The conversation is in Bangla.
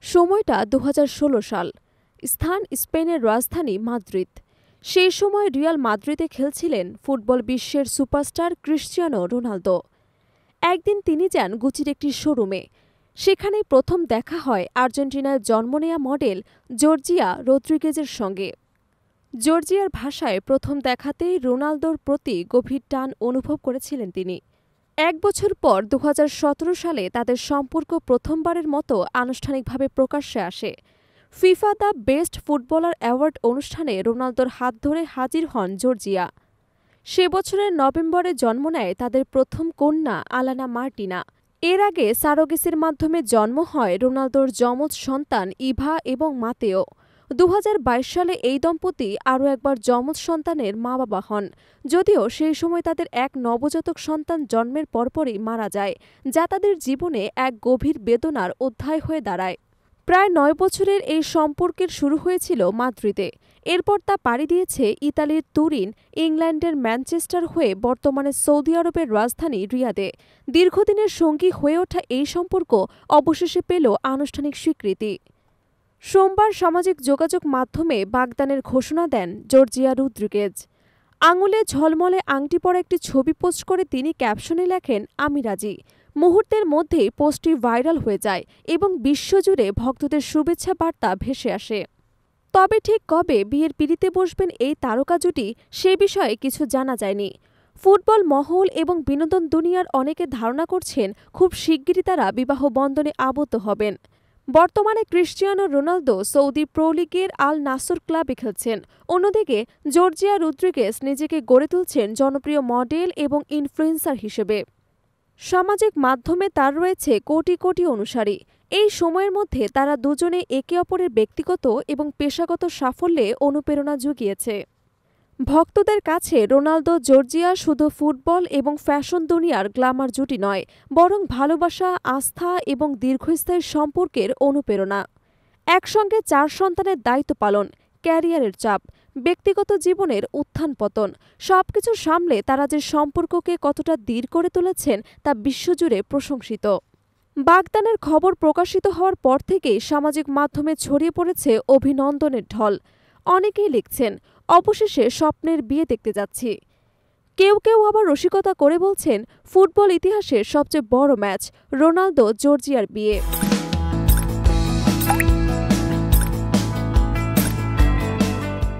সময়টা ২০১৬ সাল। স্থান স্পেনের রাজধানী মাদ্রিদ। সেই সময় রিয়াল মাদ্রিদে খেলছিলেন ফুটবল বিশ্বের সুপারস্টার ক্রিশ্চিয়ানো রোনালদো। একদিন তিনি যান গুচির একটি শোরুমে। সেখানেই প্রথম দেখা হয় আর্জেন্টিনায় জন্ম নেয়া মডেল জর্জিয়া রদ্রিগেজের সঙ্গে। জর্জিয়ার ভাষায় প্রথম দেখাতেই রোনালদোর প্রতি গভীর টান অনুভব করেছিলেন তিনি। ১ বছর পর ২০১৭ সালে তাদের সম্পর্ক প্রথমবারের মতো আনুষ্ঠানিকভাবে প্রকাশ্যে আসে। FIFA the best footballer award অনুষ্ঠানে রোনালদোর হাত ধরে হাজির হন জর্জিয়া। সে বছরের নভেম্বরে জন্ম নেয় তাদের প্রথম কন্যা আলানা মার্টিনা। এর আগে সারোগেসির মাধ্যমে জন্ম হয় রোনালদোর যমজ সন্তান ইভা এবং মাতেও। ২০২২ সালে এই দম্পতি আরও একবার যমজ সন্তানের মা-বাবা হন, যদিও সেই সময় তাদের এক নবজাতক সন্তান জন্মের পরপরই মারা যায়, যা তাদের জীবনে এক গভীর বেদনার অধ্যায় হয়ে দাঁড়ায়। প্রায় ৯ বছরের এই সম্পর্কের শুরু হয়েছিল মাদ্রিদে। এরপর তা পাড়ি দিয়েছে ইতালির তুরিন, ইংল্যান্ডের ম্যানচেস্টার হয়ে বর্তমানে সৌদি আরবের রাজধানী রিয়াদে। দীর্ঘদিনের সঙ্গী হয়ে ওঠা এই সম্পর্ক অবশেষে পেল আনুষ্ঠানিক স্বীকৃতি। সোমবার সামাজিক যোগাযোগ মাধ্যমে বাগদানের ঘোষণা দেন জর্জিয়া রদ্রিগেজ। আঙুলে ঝলমলে আংটি পরা একটি ছবি পোস্ট করে তিনি ক্যাপশনে লেখেন, "আমি রাজি"। মুহূর্তের মধ্যেই পোস্টটি ভাইরাল হয়ে যায় এবং বিশ্বজুড়ে ভক্তদের শুভেচ্ছা বার্তা ভেসে আসে। তবে ঠিক কবে বিয়ের পিঁড়িতে বসবেন এই তারকা জুটি, সে বিষয়ে কিছু জানা যায়নি। ফুটবল মহল এবং বিনোদন দুনিয়ার অনেকে ধারণা করছেন খুব শিগগিরই তারা বিবাহ বন্ধনে আবদ্ধ হবেন। বর্তমানে ক্রিশ্চিয়ানো রোনালদো সৌদি প্রো লিগের আল নাসর ক্লাবে খেলছেন। অন্যদিকে জর্জিয়া রদ্রিগেজ নিজেকে গড়ে তুলছেন জনপ্রিয় মডেল এবং ইনফ্লুয়েন্সার হিসেবে। সামাজিক মাধ্যমে তার রয়েছে কোটি কোটি অনুসারী। এই সময়ের মধ্যে তারা দুজনে একে অপরের ব্যক্তিগত এবং পেশাগত সাফল্যে অনুপ্রেরণা জুগিয়েছে। ভক্তদের কাছে রোনালদো জর্জিয়া শুধু ফুটবল এবং ফ্যাশন দুনিয়ার গ্ল্যামার জুটি নয়, বরং ভালোবাসা, আস্থা এবং দীর্ঘস্থায়ী সম্পর্কের অনুপ্রেরণা। একসঙ্গে ৪ সন্তানের দায়িত্ব পালন, ক্যারিয়ারের চাপ, ব্যক্তিগত জীবনের উত্থান পতন, সবকিছু সামলে তারা যে সম্পর্ককে কতটা দৃঢ় করে তুলেছেন তা বিশ্বজুড়ে প্রশংসিত। বাগদানের খবর প্রকাশিত হওয়ার পর থেকেই সামাজিক মাধ্যমে ছড়িয়ে পড়েছে অভিনন্দনের ঢল। অনেকেই লিখছেন, অবশেষে স্বপ্নের বিয়ে দেখতে যাচ্ছি। কেউ কেউ আবার রসিকতা করে বলছেন, ফুটবল ইতিহাসের সবচেয়ে বড় ম্যাচ, রোনালদো জর্জিয়ার বিয়ে।